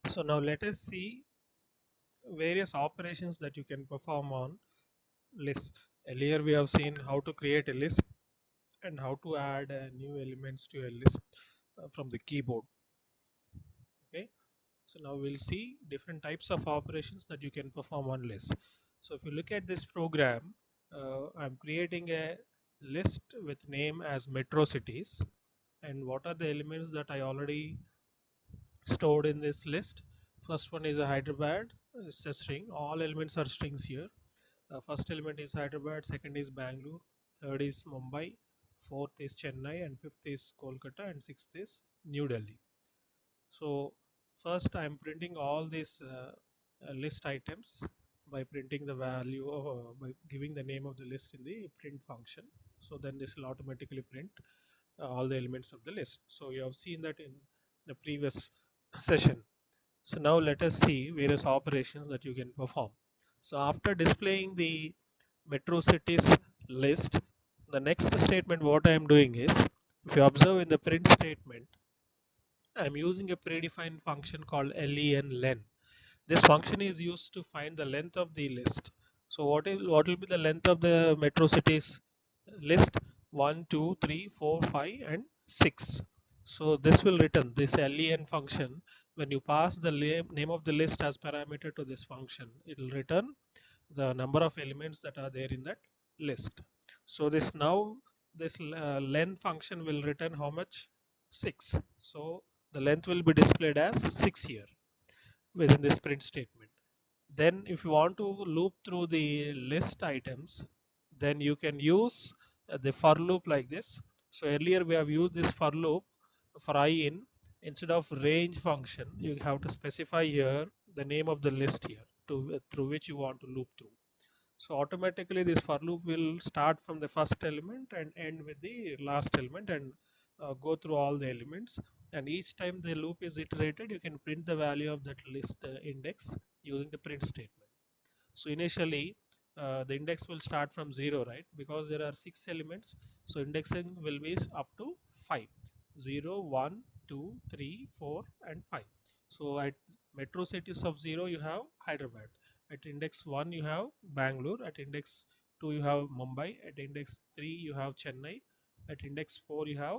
So now let us see various operations that you can perform on lists. Earlier we have seen how to create a list and how to add new elements to a list from the keyboard. Okay, so now we'll see different types of operations that you can perform on list. So if you look at this program, I'm creating a list with name as metro cities, and what are the elements that I already stored in this list. First one is a Hyderabad, it's a string, all elements are strings here. First element is Hyderabad, second is Bangalore, third is Mumbai, fourth is Chennai, and fifth is Kolkata, and sixth is New Delhi. So first I'm printing all these list items by printing the value of, by giving the name of the list in the print function. So then this will automatically print all the elements of the list. So you have seen that in the previous session. So now let us see various operations that you can perform. So after displaying the metro cities list, the next statement what I am doing is, if you observe in the print statement, I'm using a predefined function called len. This function is used to find the length of the list. So what will be the length of the metro cities list? 1, 2, 3, 4, 5, and 6. So this will return this len function. When you pass the name of the list as parameter to this function, it will return the number of elements that are there in that list. So this len function will return how much? 6. So the length will be displayed as 6 here within this print statement. Then if you want to loop through the list items, then you can use the for loop like this. So earlier we have used this for loop for I in. Instead of range function, you have to specify here the name of the list here to through which you want to loop through. So automatically this for loop will start from the first element and end with the last element, and go through all the elements, and each time the loop is iterated you can print the value of that list index using the print statement. So initially the index will start from 0, right, because there are 6 elements. So indexing will be up to 5. 0, 1, 2, 3, 4, and 5. So at metro cities of 0 you have Hyderabad, at index 1 you have Bangalore, at index 2 you have Mumbai, at index 3 you have Chennai, at index 4 you have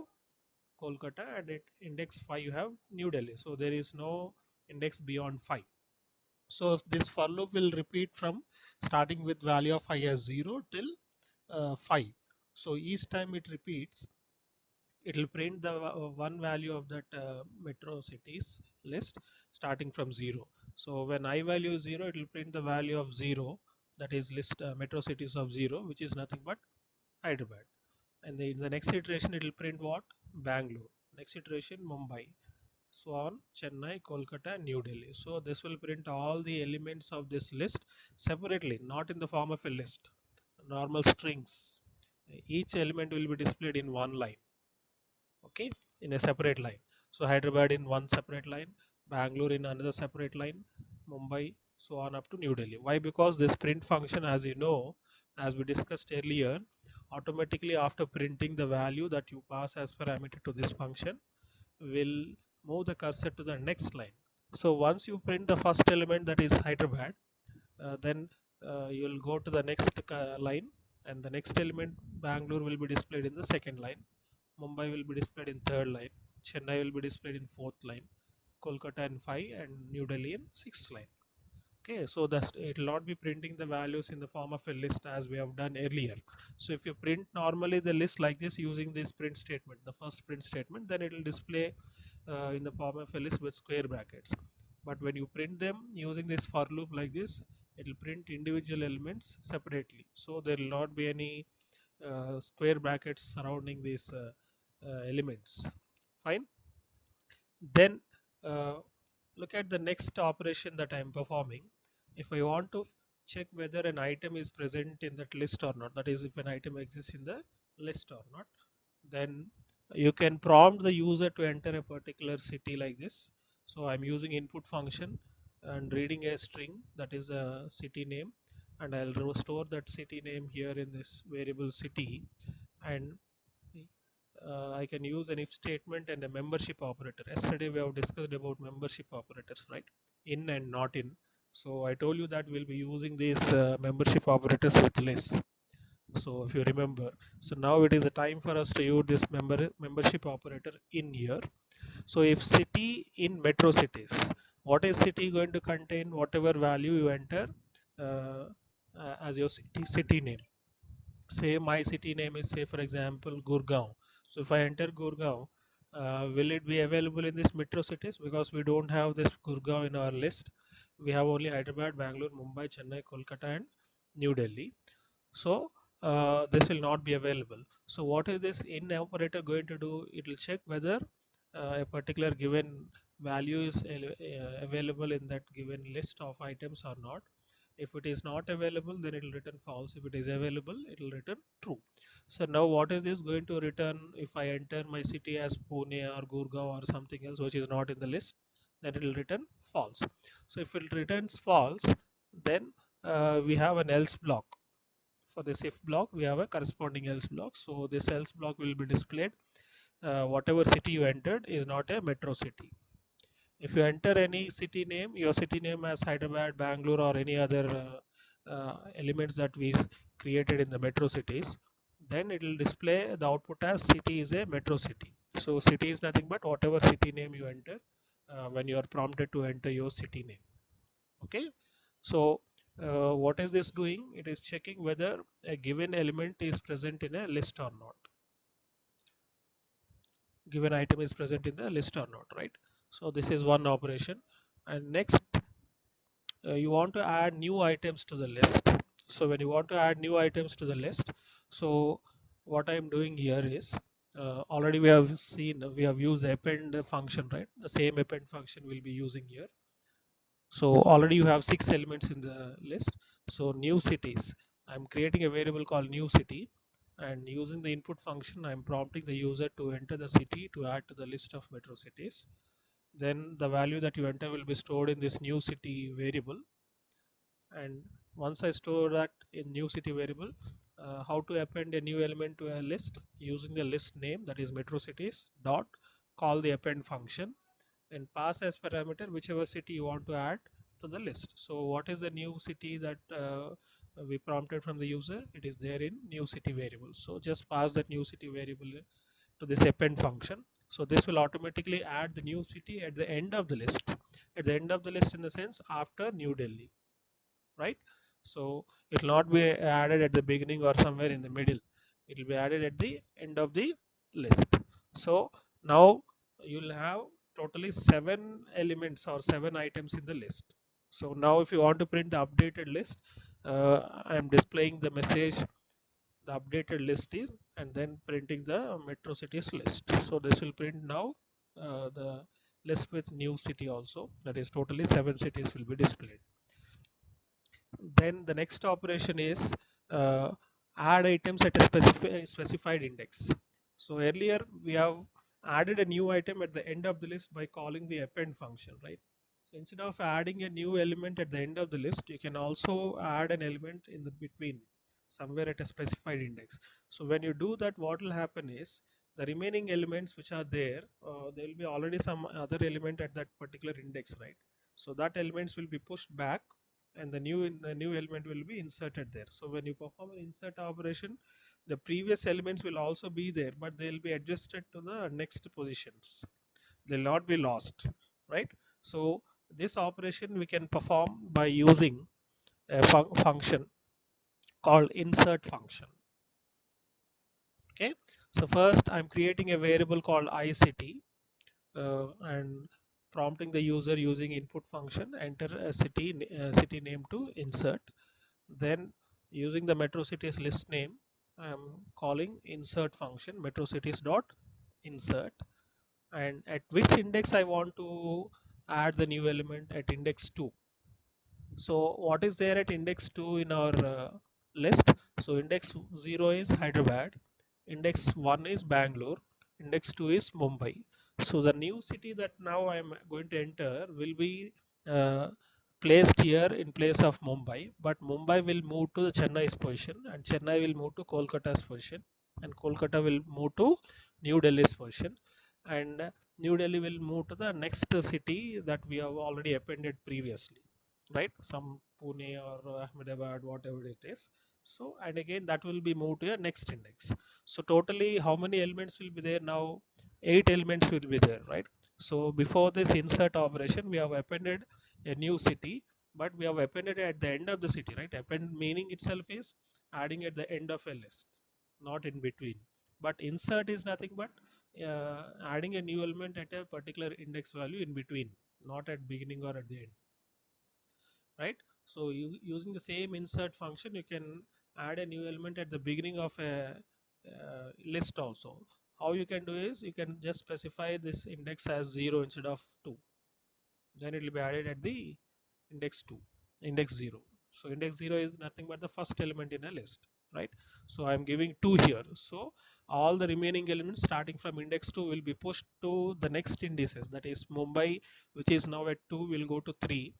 Kolkata, and at index 5 you have New Delhi. So there is no index beyond 5. So this for loop will repeat from starting with value of I as 0 till 5. So each time it repeats, it will print the one value of that metro cities list starting from 0. So when I value is 0, it will print the value of 0, that is list metro cities of 0, which is nothing but Hyderabad. And then in the next iteration it will print what? Bangalore. Next iteration Mumbai, so on Chennai, Kolkata, and New Delhi. So this will print all the elements of this list separately, not in the form of a list, normal strings. Each element will be displayed in one line, okay, in a separate line. So Hyderabad in one separate line, Bangalore in another separate line, Mumbai, so on up to New Delhi. Why? Because this print function, as you know, as we discussed earlier, automatically after printing the value that you pass as parameter to this function, will move the cursor to the next line. So once you print the first element, that is Hyderabad, then you will go to the next line, and the next element Bangalore will be displayed in the second line, Mumbai will be displayed in third line, Chennai will be displayed in fourth line, Kolkata in 5, and New Delhi in sixth line. Okay, so that's, it will not be printing the values in the form of a list as we have done earlier. So if you print normally the list like this using this print statement, the first print statement, then it will display in the form of a list with square brackets. But when you print them using this for loop like this, it will print individual elements separately. So there will not be any square brackets surrounding these elements. Fine. Then look at the next operation that I am performing. If I want to check whether an item is present in that list or not, that is if an item exists in the list or not, then you can prompt the user to enter a particular city like this. So I'm using input function and reading a string, that is a city name, and I'll store that city name here in this variable city, and I can use an if statement and a membership operator. Yesterday we have discussed about membership operators, right? In and not in. So I told you that we'll be using these membership operators with list. So if you remember, so now it is a time for us to use this membership operator in here. So if city in metro cities, what is city going to contain? Whatever value you enter uh, as your city name. Say my city name is, say for example, Gurgaon. So if I enter Gurgaon, will it be available in this metro cities? Because we don't have this Gurgaon in our list. We have only Hyderabad, Bangalore, Mumbai, Chennai, Kolkata, and New Delhi. So this will not be available. So what is this in operator going to do? It will check whether a particular given value is available in that given list of items or not. If it is not available, then it will return false. If it is available, it will return true. So now what is this going to return if I enter my city as Pune or Gurgaon or something else which is not in the list? Then it will return false. So if it returns false, then we have an else block. For this if block, we have a corresponding else block. So this else block will be displayed. Whatever city you entered is not a metro city. If you enter any city name, your city name as Hyderabad, Bangalore, or any other elements that we created in the metro cities, then it will display the output as city is a metro city. So city is nothing but whatever city name you enter when you are prompted to enter your city name. Okay. So what is this doing? It is checking whether a given element is present in a list or not. Given item is present in the list or not, right? So this is one operation. And next, you want to add new items to the list. So when you want to add new items to the list, so what I'm doing here is already we have seen, we have used the append function, right? The same append function we'll be using here. So already you have 6 elements in the list. So new cities, I'm creating a variable called new city, and using the input function I'm prompting the user to enter the city to add to the list of metro cities. Then the value that you enter will be stored in this new city variable. And once I store that in new city variable, how to append a new element to a list? Using the list name, that is metro cities dot call the append function and pass as parameter whichever city you want to add to the list. So what is the new city that we prompted from the user? It is there in new city variable. So just pass that new city variable to this append function. So this will automatically add the new city at the end of the list. At the end of the list in the sense after New Delhi, right? So it will not be added at the beginning or somewhere in the middle. It will be added at the end of the list. So now you'll have totally 7 elements or 7 items in the list. So now if you want to print the updated list, I am displaying the message the updated list is, and then printing the metro cities list. So this will print now the list with new city also, that is totally 7 cities will be displayed. Then the next operation is add items at a specified index. So earlier we have added a new item at the end of the list by calling the append function, right? So instead of adding a new element at the end of the list, you can also add an element in the between, somewhere at a specified index. So when you do that, what will happen is the remaining elements which are there, there will be already some other element at that particular index, right? So that elements will be pushed back and the new element will be inserted there. So when you perform an insert operation, the previous elements will also be there, but they will be adjusted to the next positions. They'll not be lost, right? So this operation we can perform by using a function called insert function. Okay, so first I'm creating a variable called iCity and prompting the user using input function enter a city name to insert. Then using the metro cities list name, I'm calling insert function metro cities dot insert, and at which index I want to add the new element at index 2. So what is there at index 2 in our list? So index 0 is Hyderabad, index 1 is Bangalore, index 2 is Mumbai. So the new city that now I am going to enter will be placed here in place of Mumbai, but Mumbai will move to the Chennai's position and Chennai will move to Kolkata's position and Kolkata will move to New Delhi's position, and New Delhi will move to the next city that we have already appended previously, right? Some Pune or Ahmedabad, whatever it is. So, and again that will be moved to a next index. So totally how many elements will be there now? 8 elements will be there, right? So before this insert operation, we have appended a new city, but we have appended it at the end of the city, right? Append meaning itself is adding at the end of a list, not in between. But insert is nothing but adding a new element at a particular index value in between, not at beginning or at the end, right? So you using the same insert function, you can add a new element at the beginning of a list also. How you can do is you can just specify this index as 0 instead of 2, then it will be added at the index 2, index 0. So index 0 is nothing but the first element in a list, right? So I am giving 2 here, so all the remaining elements starting from index 2 will be pushed to the next indices, that is Mumbai, which is now at 2, will go to 3.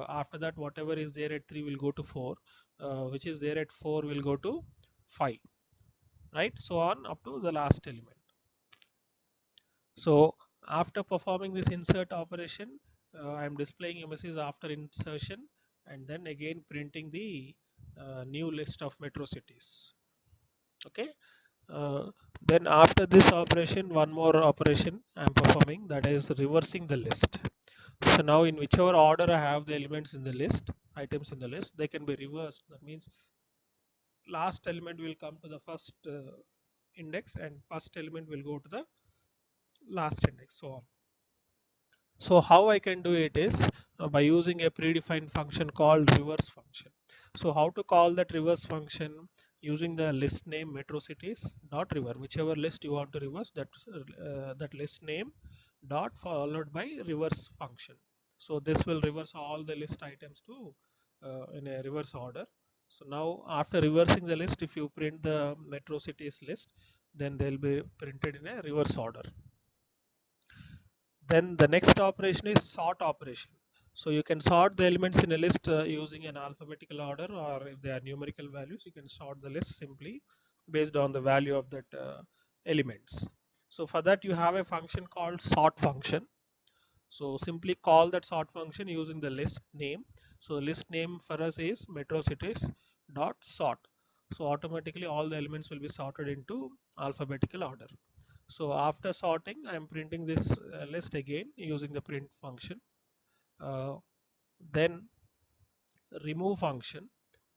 After that, whatever is there at 3 will go to 4, which is there at 4 will go to 5, right? So on up to the last element. So after performing this insert operation, I am displaying a message after insertion, and then again printing the new list of metro cities. Okay. Uh, then after this operation, one more operation I am performing, that is reversing the list. So now in whichever order I have the elements in the list, items in the list, they can be reversed. That means last element will come to the first index, and first element will go to the last index, so on. So how I can do it is by using a predefined function called reverse function. So how to call that reverse function? Using the list name metro cities dot reverse, whichever list you want to reverse, that list name dot followed by reverse function. So this will reverse all the list items to in a reverse order. So now after reversing the list, if you print the metro cities list, then they'll be printed in a reverse order. Then the next operation is sort operation. So you can sort the elements in a list using an alphabetical order, or if they are numerical values, you can sort the list simply based on the value of that elements. So for that you have a function called sort function. So simply call that sort function using the list name. So list name for us is metro cities dot sort. So automatically all the elements will be sorted into alphabetical order. So after sorting, I am printing this list again using the print function. Then remove function.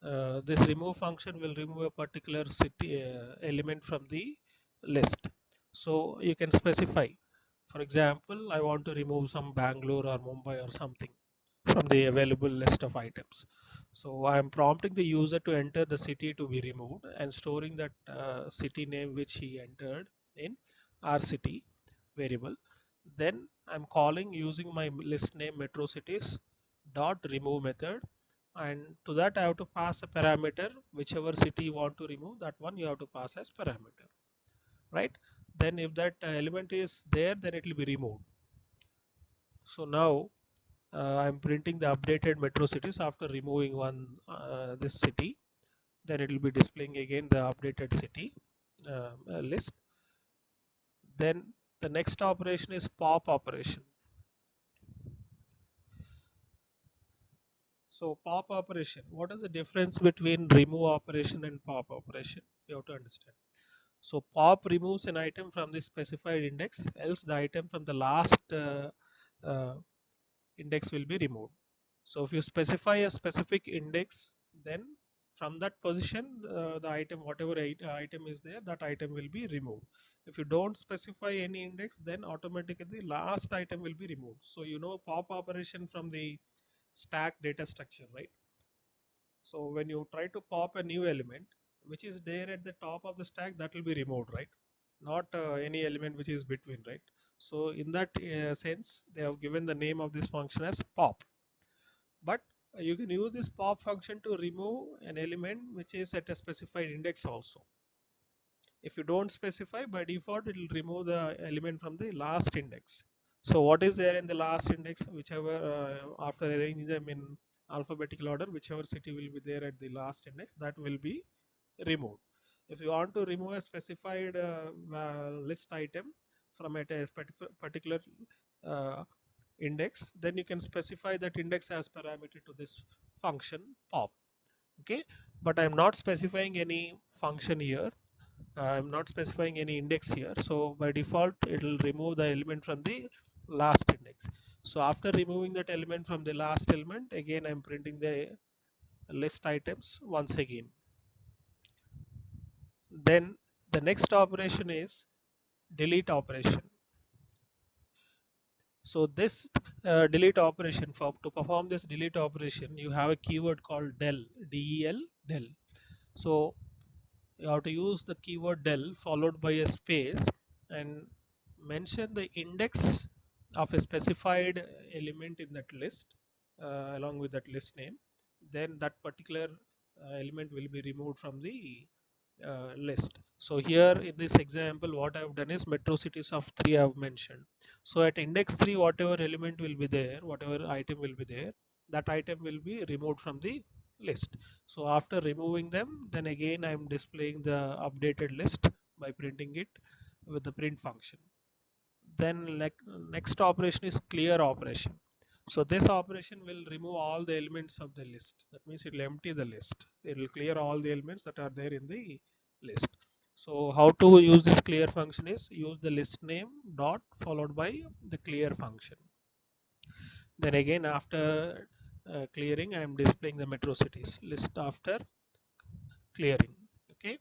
This remove function will remove a particular city element from the list. So you can specify. For example, I want to remove some Bangalore or Mumbai or something from the available list of items. So I am prompting the user to enter the city to be removed and storing that city name which he entered in our city variable. Then I'm calling using my list name metro cities dot remove method, and to that I have to pass a parameter. Whichever city you want to remove, that one you have to pass as parameter, right? Then if that element is there, then it will be removed. So now I'm printing the updated metro cities after removing one this city. Then it will be displaying again the updated city list. Then the next operation is pop operation. So pop operation, what is the difference between remove operation and pop operation? You have to understand. So pop removes an item from the specified index, else the item from the last uh, index will be removed. So if you specify a specific index, then from that position, the item, whatever item is there, that item will be removed. If you don't specify any index, then automatically the last item will be removed. So you know pop operation from the stack data structure, right? So when you try to pop a new element which is there at the top of the stack, that will be removed, right? Not any element which is between, right? So in that sense, they have given the name of this function as pop. But you can use this pop function to remove an element which is at a specified index also. If you don't specify, by default it will remove the element from the last index. So what is there in the last index, whichever after arranging them in alphabetical order, whichever city will be there at the last index, that will be removed. If you want to remove a specified list item from a particular uh, index, then you can specify that index as parameter to this function pop. Okay, but I'm not specifying any function here. I'm not specifying any index here, so by default it will remove the element from the last index. So after removing that element from the last element, again I'm printing the list items once again. Then the next operation is delete operation. So this delete operation, for to perform this delete operation, you have a keyword called del, del, del. So you have to use the keyword del followed by a space and mention the index of a specified element in that list along with that list name. Then that particular element will be removed from the list. So here in this example, what I have done is metro cities of 3 I have mentioned. So at index 3, whatever element will be there, whatever item will be there, that item will be removed from the list. So after removing them, then again I am displaying the updated list by printing it with the print function. Then like next operation is clear operation. So this operation will remove all the elements of the list. That means it will empty the list. It will clear all the elements that are there in the list. So how to use this clear function is use the list name dot followed by the clear function. Then again after clearing, I am displaying the metro cities list after clearing. Okay,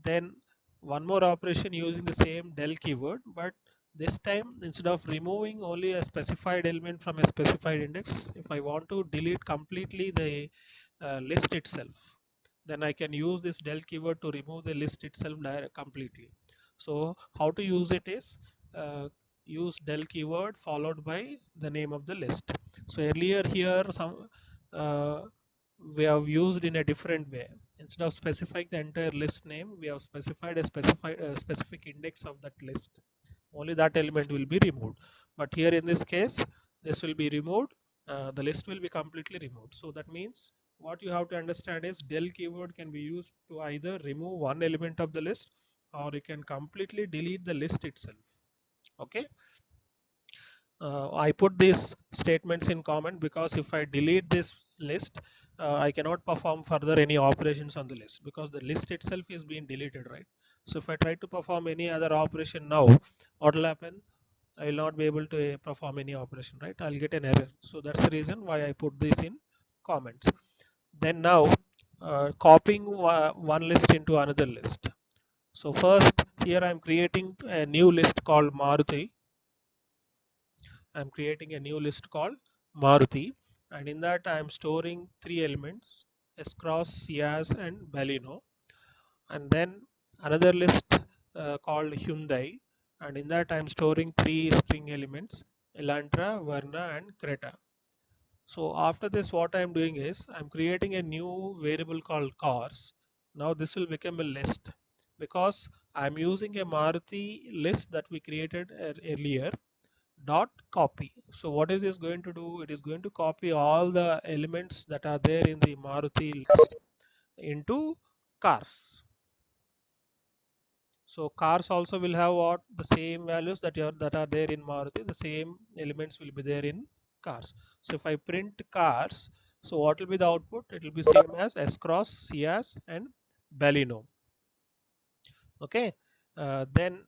then one more operation using the same del keyword, but this time instead of removing only a specified element from a specified index, if I want to delete completely the list itself, then I can use this del keyword to remove the list itself completely. So how to use it is use del keyword followed by the name of the list. So earlier here some uh, we have used in a different way. Instead of specifying the entire list name, we have specified a specific index of that list. Only that element will be removed. But here in this case, this will be removed. The list will be completely removed. So that means what you have to understand is del keyword can be used to either remove one element of the list, or you can completely delete the list itself. Okay. I put these statements in comment because if I delete this list, I cannot perform further any operations on the list because the list itself is being deleted, right? So if I try to perform any other operation now, what will happen? I will not be able to perform any operation, right? I'll get an error. So that's the reason why I put this in comments. Then now copying one list into another list. So first here I'm creating a new list called Maruti. I'm creating a new list called Maruti, and in that I am storing three elements: S-Cross, Ciaz, and Baleno, and then another list called Hyundai, and in that I am storing three string elements: Elantra, Verna, and Creta. So after this, what I am doing is I am creating a new variable called cars. Now this will become a list because I am using a Maruti list that we created earlier dot copy. So what is this going to do? It is going to copy all the elements that are there in the Maruti list into cars. So cars also will have what the same values that are there in Maruti. The same elements will be there in cars. So if I print cars, so what will be the output? It will be same as S Cross, Ciaz, and Baleno. Okay. Then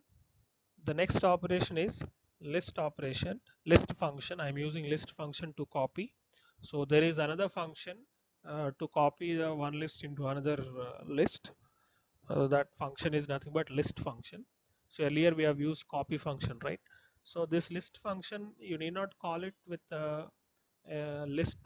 the next operation is list operation, list function. I'm using list function to copy. So there is another function to copy the one list into another list. That function is nothing but list function. So earlier we have used copy function, right? So this list function, you need not call it with list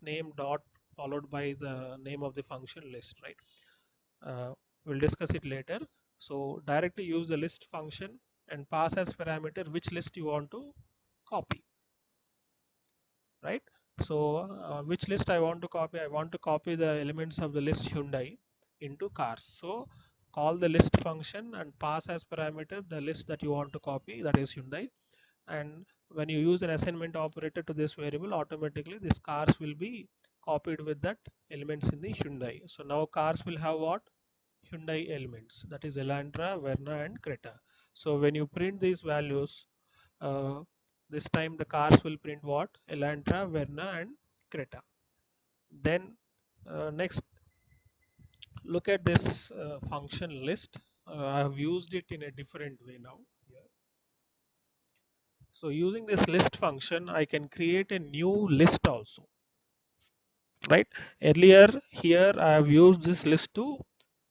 name dot followed by the name of the function list, right? We'll discuss it later. So directly use the list function and pass as parameter which list you want to copy, right? So which list I want to copy? I want to copy the elements of the list Hyundai into cars. So call the list function and pass as parameter the list that you want to copy, that is Hyundai. And when you use an assignment operator to this variable, automatically this cars will be copied with that elements in the Hyundai. So now cars will have what? Hyundai elements, that is Elantra, Verna and Creta. So when you print these values, uh, this time the cars will print what? Elantra, Verna and Creta. Then next, look at this function list. I have used it in a different way now here. So using this list function, I can create a new list also, right? Earlier here I have used this list to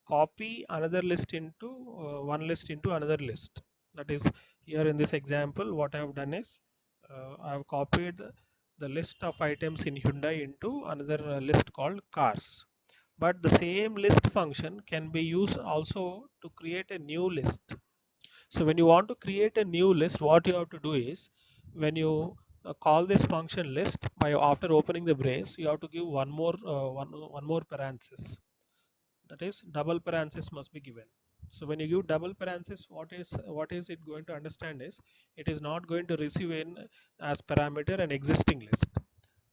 copy another list into one list into another list. That is, here in this example what I have done is I have copied the list of items in Hyundai into another list called cars. But the same list function can be used also to create a new list. So when you want to create a new list, what you have to do is, when you call this function list, by after opening the brace, you have to give one more parenthesis. That is, double parenthesis must be given. So when you give double parenthesis, what is it going to understand is, it is not going to receive in as parameter an existing list,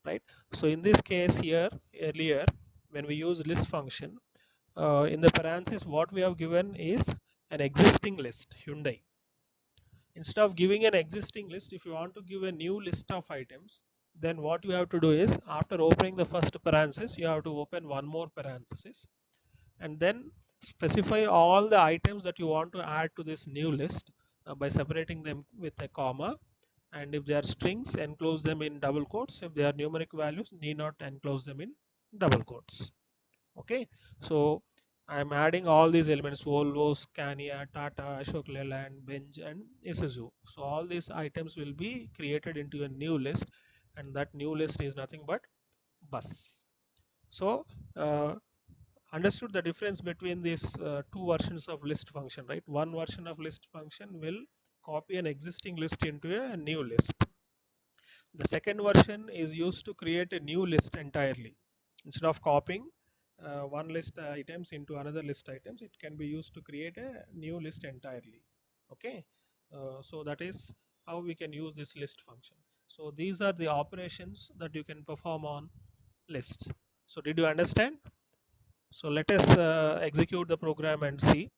right? So in this case here, earlier when we use list function, in the parenthesis what we have given is an existing list Hyundai. Instead of giving an existing list, if you want to give a new list of items, then what you have to do is, after opening the first parenthesis, you have to open one more parenthesis and then specify all the items that you want to add to this new list by separating them with a comma. And if they are strings, enclose them in double quotes. If they are numeric values, need not enclose them in double quotes. Okay, so I'm adding all these elements: Volvo, Scania, Tata, Ashok Leyland, Benz and Isuzu. So all these items will be created into a new list, and that new list is nothing but bus. So understood the difference between these two versions of list function, right? One version of list function will copy an existing list into a new list. The second version is used to create a new list entirely. Instead of copying one list items into another list items, it can be used to create a new list entirely. Okay, so that is how we can use this list function. So these are the operations that you can perform on lists. So did you understand? So let us execute the program and see.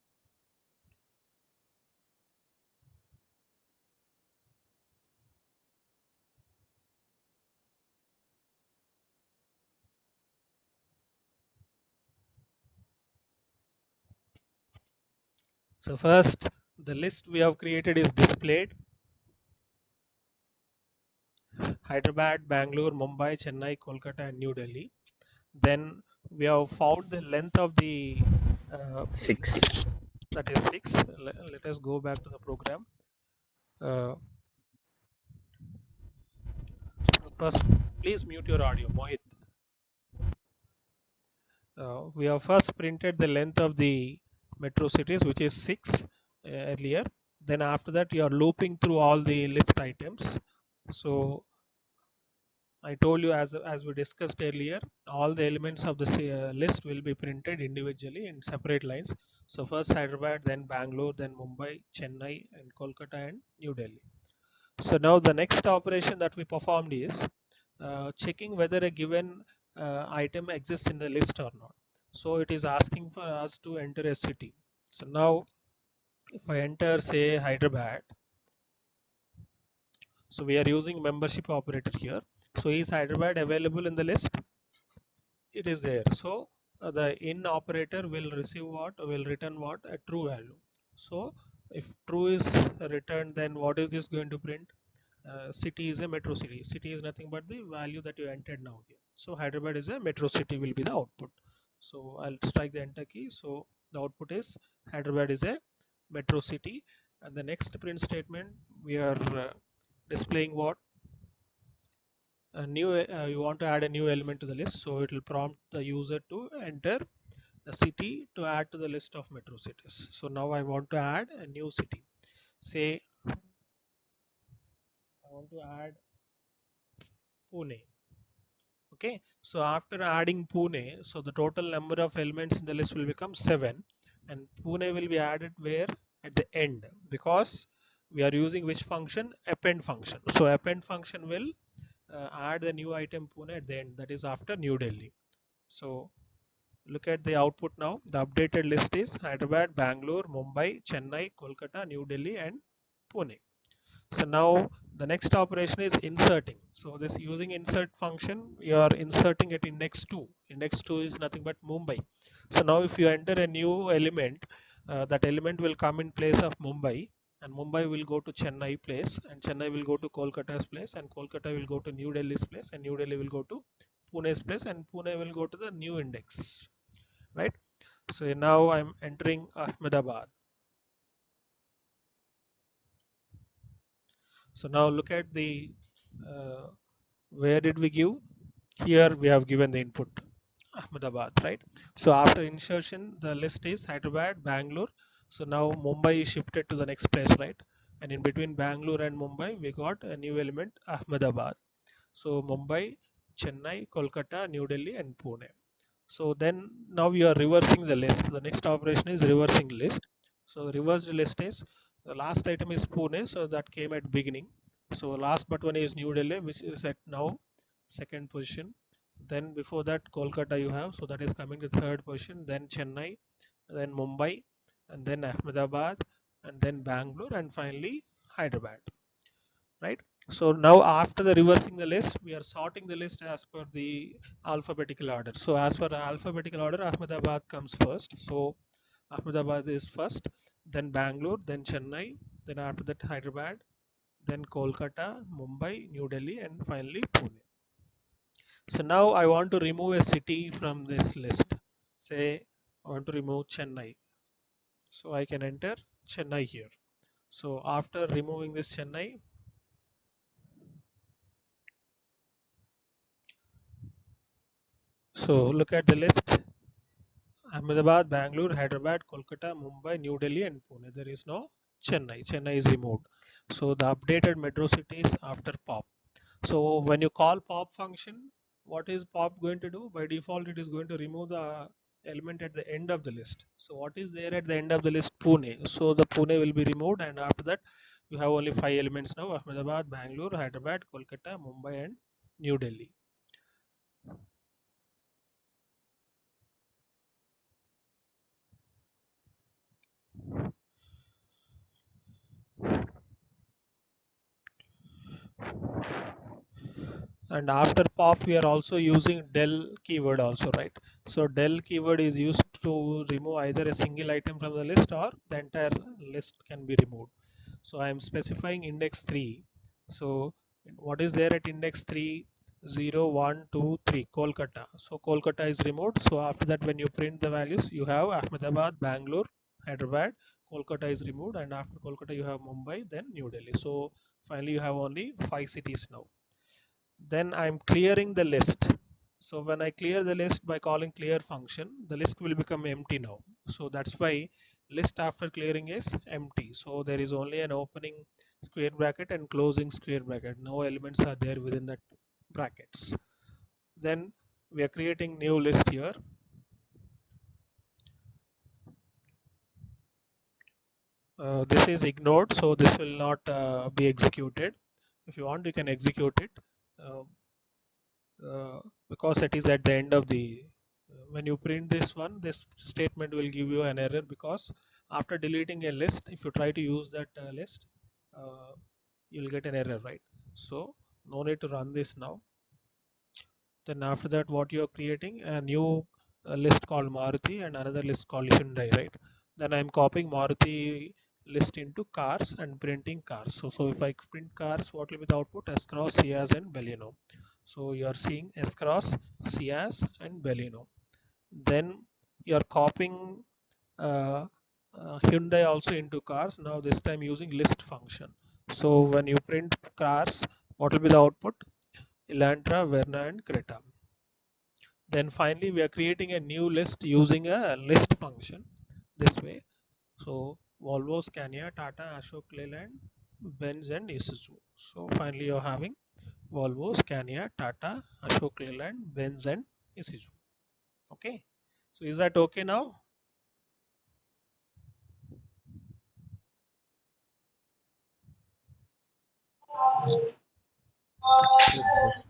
So first, the list we have created is displayed: Hyderabad, Bangalore, Mumbai, Chennai, Kolkata and New Delhi. Then we have found the length of the 6. list, that is 6. Let us go back to the program. First, please mute your audio, Mohit. We have first printed the length of the metro cities, which is 6 earlier. Then after that, you are looping through all the list items. So I told you, as we discussed earlier, all the elements of the list will be printed individually in separate lines. So first Hyderabad, then Bangalore, then Mumbai, Chennai, and Kolkata and New Delhi. So now the next operation that we performed is checking whether a given item exists in the list or not. So it is asking for us to enter a city. So now if I enter, say, Hyderabad, so we are using membership operator here. So is Hyderabad available in the list? It is there. So the in operator will receive what, will return what, a true value. So if true is returned, then what is this going to print? City is a metro city. City is nothing but the value that you entered now here. So Hyderabad is a metro city will be the output. So I'll strike the enter key. So the output is Hyderabad is a metro city. And the next print statement, we are displaying what, a new you want to add a new element to the list. So it will prompt the user to enter the city to add to the list of metro cities. So now I want to add a new city. Say I want to add Pune. Okay, so after adding Pune, so the total number of elements in the list will become 7, and Pune will be added where? At the end, because we are using which function? Append function. So append function will add the new item Pune at the end, that is after New Delhi. So Look at the output now. The updated list is Hyderabad, Bangalore, Mumbai, Chennai, Kolkata, New Delhi, and Pune. So now the next operation is inserting. So this using insert function, you are inserting at index 2. Index 2 is nothing but Mumbai. So now if you enter a new element, that element will come in place of Mumbai, and Mumbai will go to Chennai place, and Chennai will go to Kolkata's place, and Kolkata will go to New Delhi's place, and New Delhi will go to Pune's place, and Pune will go to the new index, right? So now I'm entering Ahmedabad. So now look at the where did we give? Here we have given the input Ahmedabad, right? So after insertion, the list is Hyderabad, Bangalore. So now Mumbai is shifted to the next place, right? And in between Bangalore and Mumbai, we got a new element Ahmedabad. So Mumbai, Chennai, Kolkata, New Delhi, and Pune. So then now we are reversing the list. The next operation is reversing list. So reversed list is the last item is Pune, so that came at beginning. So last but one is New Delhi, which is at now second position. Then before that Kolkata you have, so that is coming to third position. Then Chennai, then Mumbai, and then Ahmedabad, and then Bangalore, and finally Hyderabad, right? So now after the reversing the list, we are sorting the list as per the alphabetical order. So as per the alphabetical order, Ahmedabad comes first. So Ahmedabad is first, then Bangalore, then Chennai, then after that Hyderabad, then Kolkata, Mumbai, New Delhi, and finally Pune. So now I want to remove a city from this list. Say I want to remove Chennai, so I can enter Chennai here. So after removing this Chennai, so look at the list. Ahmedabad, Bangalore, Hyderabad, Kolkata, Mumbai, New Delhi, and Pune. There is no Chennai. Chennai is removed. So the updated metro cities after pop. So when you call pop function, what is pop going to do? By default, it is going to remove the element at the end of the list. So what is there at the end of the list? Pune. So the Pune will be removed, and after that, you have only 5 elements now: Ahmedabad, Bangalore, Hyderabad, Kolkata, Mumbai, and New Delhi. And after pop we are also using del keyword also, right? So del keyword is used to remove either a single item from the list or the entire list can be removed. So I am specifying index 3. So what is there at index 3? 0 1 2 3 Kolkata. So Kolkata is removed. So after that, when you print the values, you have Ahmedabad, Bangalore, Hyderabad. Kolkata is removed, and after Kolkata you have Mumbai, then New Delhi. So finally you have only 5 cities now. Then I'm clearing the list. So when I clear the list by calling clear function, the list will become empty now. So that's why list after clearing is empty. So there is only an opening square bracket and closing square bracket. No elements are there within that brackets. Then we are creating new list here. This is ignored, so this will not be executed. If you want, you can execute it. Uh, because it is at the end of the when you print this one, this statement will give you an error, because after deleting a list, if you try to use that list, uh, you'll get an error, right? So no need to run this now. Then after that, what you're creating a new list called Maruti and another list called Hyundai, right? Then I'm copying Maruti list into cars and printing cars. So if I print cars, what will be the output? S Cross, Ciaz, and Baleno. So you are seeing S Cross, Ciaz, and Baleno. Then you are copying uh, Hyundai also into cars. Now this time using list function. So when you print cars, what will be the output? Elantra, Verna, and Creta. Then finally we are creating a new list using a list function this way. So Volvo, Scania, Tata, Ashok Leyland, Benz, and Isuzu. So finally you're having Volvo, Scania, Tata, Ashok Leyland, Benz, and Isuzu. Okay. So is that okay now? Yes, bro.